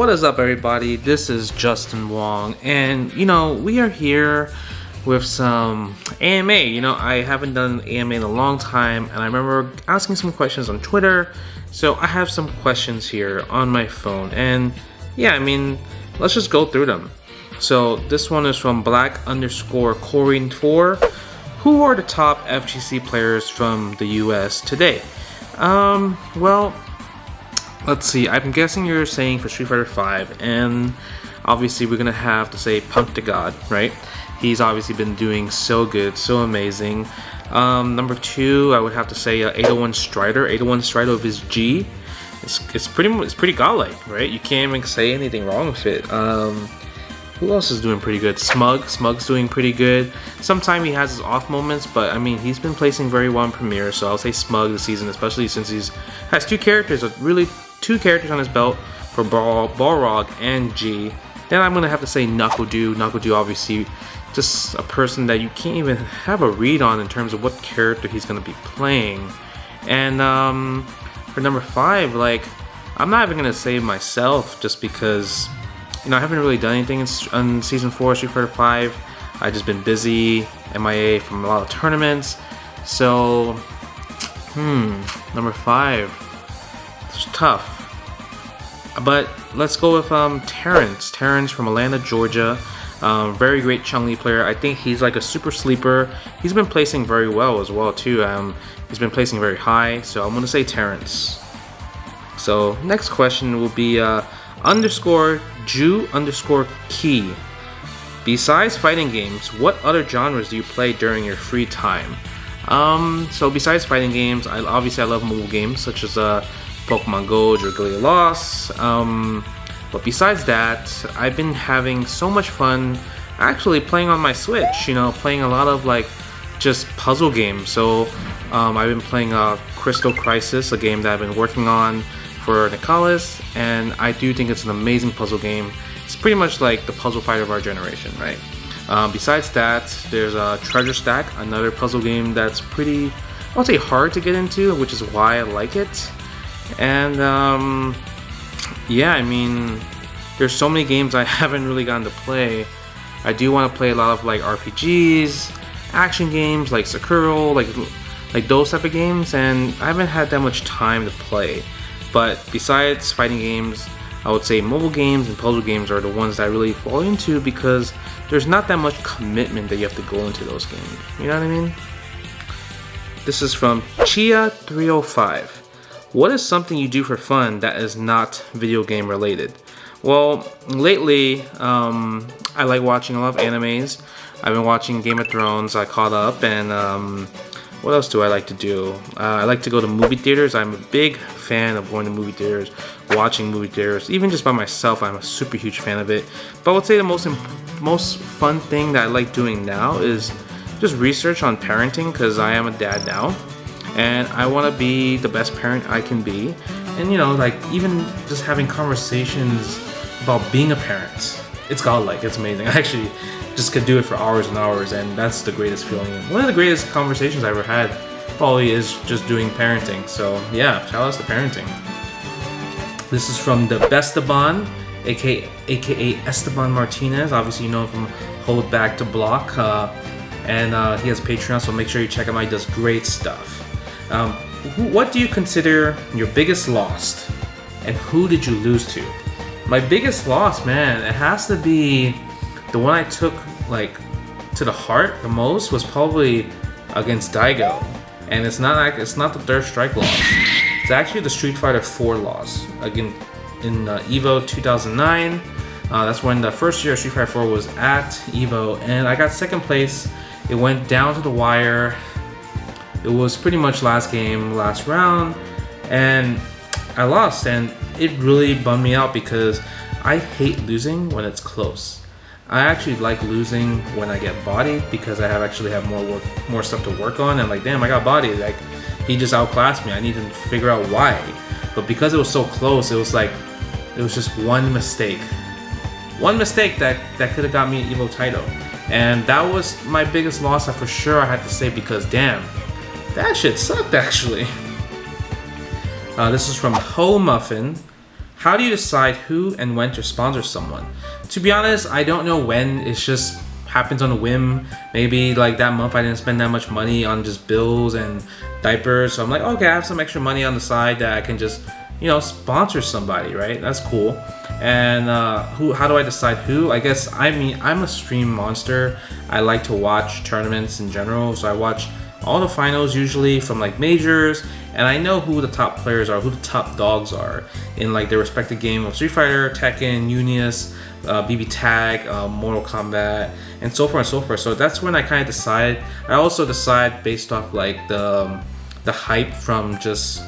What is up, everybody? This is Justin Wong, and we are here with some AMA. I haven't done AMA in a long time, and I remember asking some questions on Twitter, so I have some questions here on my phone, and let's just go through them. So this one is from Black_Corey4. Who are the top FGC players from the US today? Well, let's see. I'm guessing you're saying for Street Fighter V, and obviously we're gonna have to say Punk the God, right? He's obviously been doing so good, so amazing. Number 2, I would have to say 801 Strider. 801 Strider with his G. It's pretty godlike, right? You can't even say anything wrong with it. Who else is doing pretty good? Smug's doing pretty good. Sometimes he has his off moments, but I mean, he's been placing very well in Premier, so I'll say Smug this season, especially since has two characters on his belt for Balrog and G. Then I'm gonna have to say Knuckle-Doo. Knuckle-Doo, obviously, just a person that you can't even have a read on in terms of what character he's gonna be playing. And for number 5, I'm not even gonna say myself, just because I haven't really done anything on Season 4 Street Fighter V. I've just been busy, MIA from a lot of tournaments. So, number 5. It's tough. But let's go with Terrence. Terrence from Atlanta, Georgia. Very great Chun-Li player. I think he's like a super sleeper. He's been placing very well as well, too. He's been placing very high. So I'm going to say Terrence. So, next question will be _Ju_Key. Besides fighting games, what other genres do you play during your free time? So besides fighting games, I love mobile games such as Pokemon Go, Dragalia Lost. But besides that, I've been having so much fun actually playing on my Switch. Playing a lot of just puzzle games. So I've been playing Crystal Crisis, a game that I've been working on for Nicholas, and I do think it's an amazing puzzle game. It's pretty much like the puzzle fighter of our generation, right? Besides that, there's Treasure Stack, another puzzle game that's pretty, I would say, hard to get into, which is why I like it. And there's so many games I haven't really gotten to play. I do want to play a lot of RPGs, action games like Sekiro, like those type of games, and I haven't had that much time to play. But besides fighting games, I would say mobile games and puzzle games are the ones that I really fall into, because there's not that much commitment that you have to go into those games. You know what I mean? This is from Chia305. What is something you do for fun that is not video game related? Well, lately, I like watching a lot of animes. I've been watching Game of Thrones. I caught up, and what else do I like to do? I like to go to movie theaters. I'm a big fan of going to movie theaters, watching movie theaters. Even just by myself, I'm a super huge fan of it. But I would say the most fun thing that I like doing now is just research on parenting, because I am a dad now, and I want to be the best parent I can be. And even just having conversations about being a parent, it's godlike. It's amazing. I actually just could do it for hours and hours, and that's the greatest feeling. One of the greatest conversations I ever had probably is just doing parenting. So yeah, shout out to parenting. This is from the Bestaban, aka Esteban Martinez. Obviously you know him from Hold Back to Block, and he has a Patreon, so make sure you check him out. He does great stuff. What do you consider your biggest loss, and who did you lose to? My biggest loss, man, it has to be the one I took to the heart the most, was probably against Daigo, and it's not the third strike loss. It's actually the Street Fighter 4 loss again in Evo 2009. That's when the first year of Street Fighter 4 was at Evo, and I got second place. It went down to the wire. It was pretty much last game, last round, and I lost, and it really bummed me out because I hate losing when it's close. I actually like losing when I get bodied, because I actually have more stuff to work on, and damn, I got bodied. He just outclassed me. I need to figure out why. But because it was so close, it was just one mistake that could have got me an Evo title, and that was my biggest loss. For sure, I had to say, because damn, that shit sucked actually. This is from Ho Muffin. How do you decide who and when to sponsor someone? To be honest, I don't know when. It's just happens on a whim. Maybe like that month I didn't spend that much money on just bills and diapers, so I'm like, okay, I have some extra money on the side that I can just, you know, sponsor somebody, right? That's cool. And how do I decide who? I guess, I mean, I'm a stream monster. I like to watch tournaments in general, so I watch all the finals usually from like majors, and I know who the top players are, who the top dogs are in like their respective game of Street Fighter, Tekken, Unius, BB Tag, Mortal Kombat, and so forth and so forth. So that's when I kind of decide. I also decide based off like the hype from just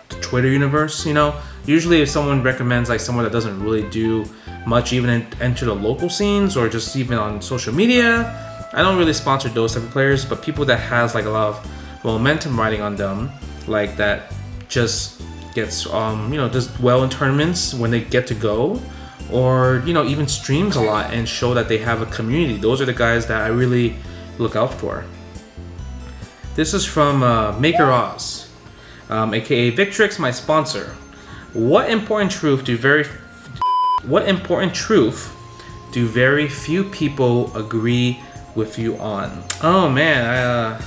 the Twitter universe, you know. Usually if someone recommends like someone that doesn't really do much, even enter the local scenes or just even on social media, I don't really sponsor those type of players. But people that has like a lot of momentum riding on them, like that just gets you know, just well in tournaments when they get to go, or you know, even streams a lot and show that they have a community. Those are the guys that I really look out for. This is from Maker Oz, aka Victrix, my sponsor. What important truth do very few people agree with you on? Oh man,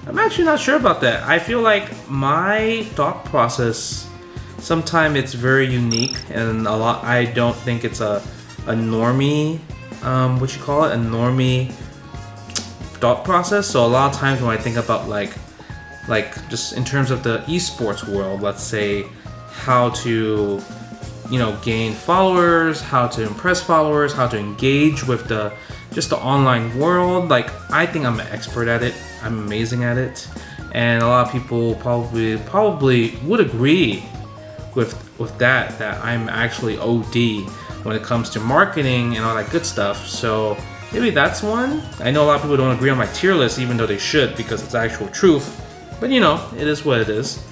I'm actually not sure about that. I feel like my thought process, sometimes it's very unique, and a lot, I don't think it's a normie, what you call it, a normie thought process. So a lot of times when I think about like just in terms of the esports world, let's say how to, you know, gain followers, how to impress followers, how to engage with the online world, like I think I'm an expert at it. I'm amazing at it, and a lot of people probably would agree with that I'm actually OD when it comes to marketing and all that good stuff. So maybe that's one. I know a lot of people don't agree on my tier list, even though they should, because it's actual truth. But you know, it is what it is.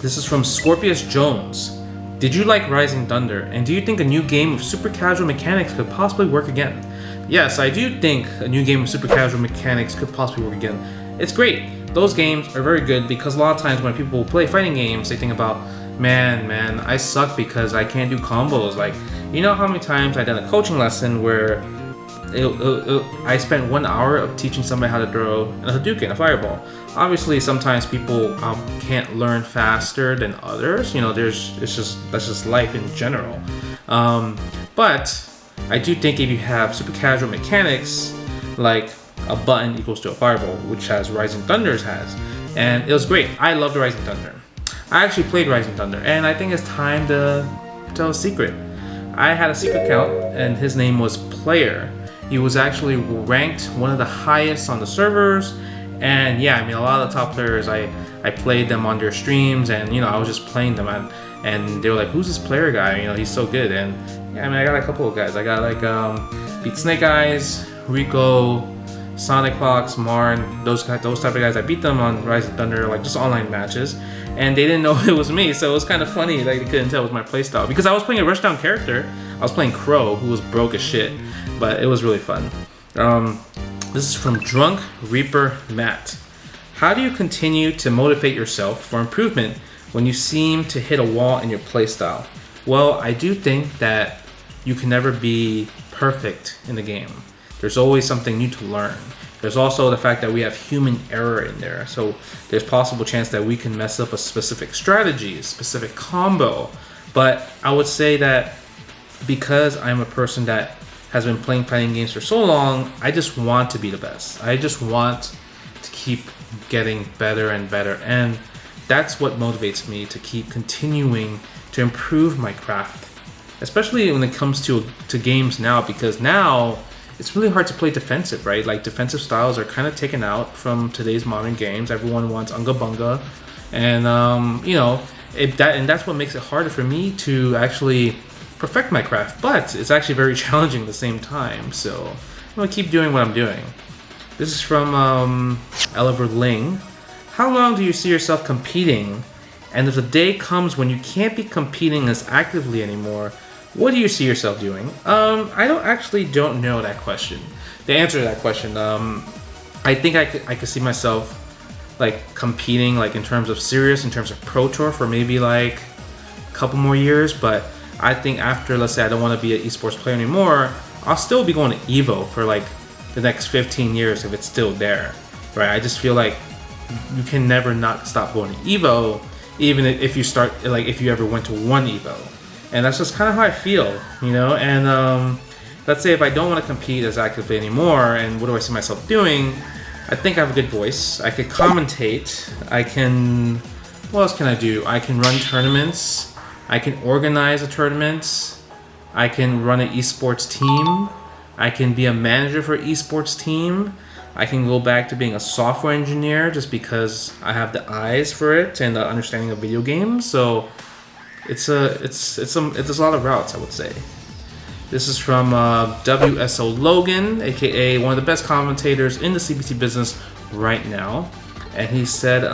This is from Scorpius Jones. Did you like Rising Thunder, and do you think a new game with super casual mechanics could possibly work again? Yes, I do think a new game with super casual mechanics could possibly work again. It's great. Those games are very good because a lot of times when people play fighting games, they think about, man, I suck because I can't do combos. Like, you know how many times I did a coaching lesson where I spent 1 hour of teaching somebody how to throw a Hadouken, a fireball. Obviously, sometimes people can't learn faster than others. You know, that's just life in general. But I do think if you have super casual mechanics, like a button equals to a fireball, which has Rising Thunders has, and it was great. I loved Rising Thunder. I actually played Rising Thunder, and I think it's time to tell a secret. I had a secret account, and his name was Player. He was actually ranked one of the highest on the servers, and yeah, I mean, a lot of the top players, I played them on their streams, and you know, I was just playing them, and they were like, who's this Player guy? You know, he's so good. And yeah, I mean, I got a couple of guys. I got like beat Snake Eyes, Rico, Sonic Fox, Marn, those type of guys. I beat them on Rising Thunder, like just online matches, and they didn't know it was me, so it was kind of funny. Like they couldn't tell it was my playstyle because I was playing a rushdown character. I was playing Crow, who was broke as shit, but it was really fun. This is from Drunk Reaper Matt. How do you continue to motivate yourself for improvement when you seem to hit a wall in your playstyle? Well, I do think that you can never be perfect in the game. There's always something new to learn. There's also the fact that we have human error in there. So there's possible chance that we can mess up a specific strategy, a specific combo. But I would say that because I'm a person that has been playing fighting games for so long, I just want to be the best. I just want to keep getting better and better. And that's what motivates me to keep continuing to improve my craft. Especially when it comes to games now, because now it's really hard to play defensive, right? Like defensive styles are kind of taken out from today's modern games. Everyone wants unga bunga, and you know, and that's what makes it harder for me to actually perfect my craft. But it's actually very challenging at the same time. So I'm gonna keep doing what I'm doing. This is from Oliver Ling. How long do you see yourself competing? And if the day comes when you can't be competing as actively anymore, what do you see yourself doing? I don't know that question. The answer to that question, I think I could see myself like competing, like in terms of serious, in terms of Pro Tour, for maybe like couple more years, but I think after, let's say I don't want to be an esports player anymore, I'll still be going to Evo for like the next 15 years if it's still there, right? I just feel like you can never not stop going to Evo, even if you start, like if you ever went to one Evo. And that's just kind of how I feel, you know? And let's say if I don't want to compete as actively anymore, and what do I see myself doing? I think I have a good voice. I could commentate. What else can I do? I can run tournaments. I can organize a tournament. I can run an esports team. I can be a manager for an esports team. I can go back to being a software engineer just because I have the eyes for it and the understanding of video games. So it's a lot of routes, I would say. This is from WSO Logan, aka one of the best commentators in the CBT business right now, and he said,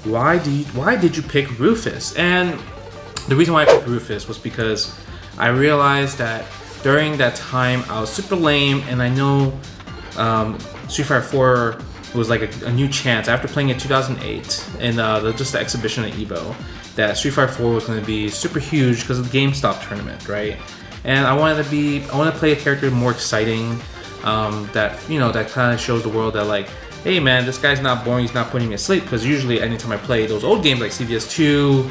why did you pick Rufus? And the reason why I picked Rufus was because I realized that during that time I was super lame, and I know Street Fighter 4 was like a new chance after playing it 2008 in just the exhibition at Evo, that Street Fighter 4 was going to be super huge because of the GameStop tournament, right? And I wanted to play a character more exciting, that kind of shows the world that like, hey man, this guy's not boring, he's not putting me to sleep. Because usually anytime I play those old games like CVS2,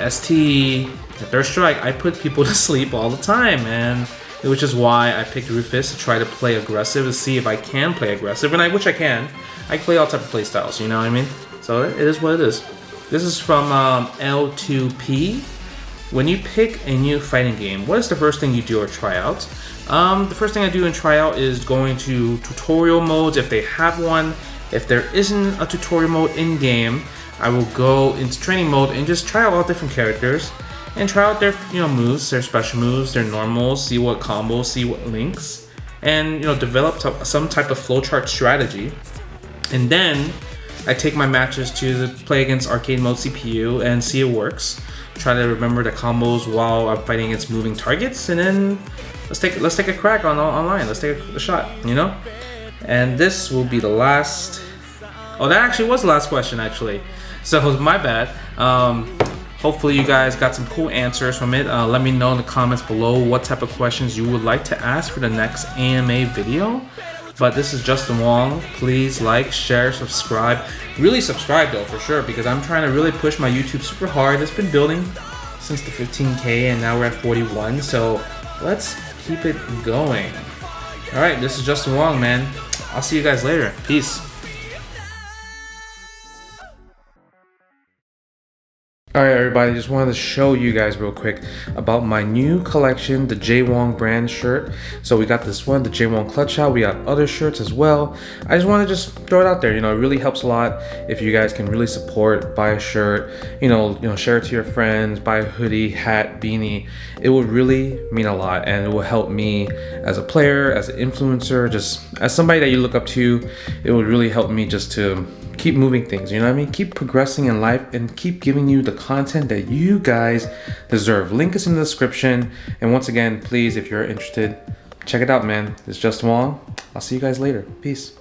ST, Third Strike, I put people to sleep all the time, man. Which is why I picked Rufus to try to play aggressive, to see if I can play aggressive, which I can. I play all type of play styles, you know what I mean? So it is what it is. This is from L2P. When you pick a new fighting game, what is the first thing you do or try out? The first thing I do and try out is going to tutorial modes if they have one. If there isn't a tutorial mode in game, I will go into training mode and just try out all different characters and try out their moves, their special moves, their normals, see what combos, see what links, and develop some type of flowchart strategy. And then I take my matches to play against arcade mode CPU and see it works. Try to remember the combos while I'm fighting against moving targets, and then let's take a crack online. Let's take a shot, And this will be the last. Oh, that actually was the last question, actually. So my bad. Hopefully you guys got some cool answers from it. Let me know in the comments below what type of questions you would like to ask for the next AMA video. But this is Justin Wong. Please like, share, subscribe. Really subscribe though, for sure, because I'm trying to really push my YouTube super hard. It's been building since the 15K and now we're at 41. So let's keep it going. All right, this is Justin Wong, man. I'll see you guys later. Peace. Alright everybody, just wanted to show you guys real quick about my new collection, the J Wong brand shirt. So we got this one, the J Wong clutch shot. We got other shirts as well. I just want to just throw it out there. It really helps a lot if you guys can really support, buy a shirt, share it to your friends, buy a hoodie, hat, beanie. It would really mean a lot, and it will help me as a player, as an influencer, just as somebody that you look up to. It would really help me just to keep moving things, keep progressing in life and keep giving you the content that you guys deserve. Link is in the description, and once again, please, if you're interested, check it out, man. It's Justin Wong. I'll see you guys later. Peace.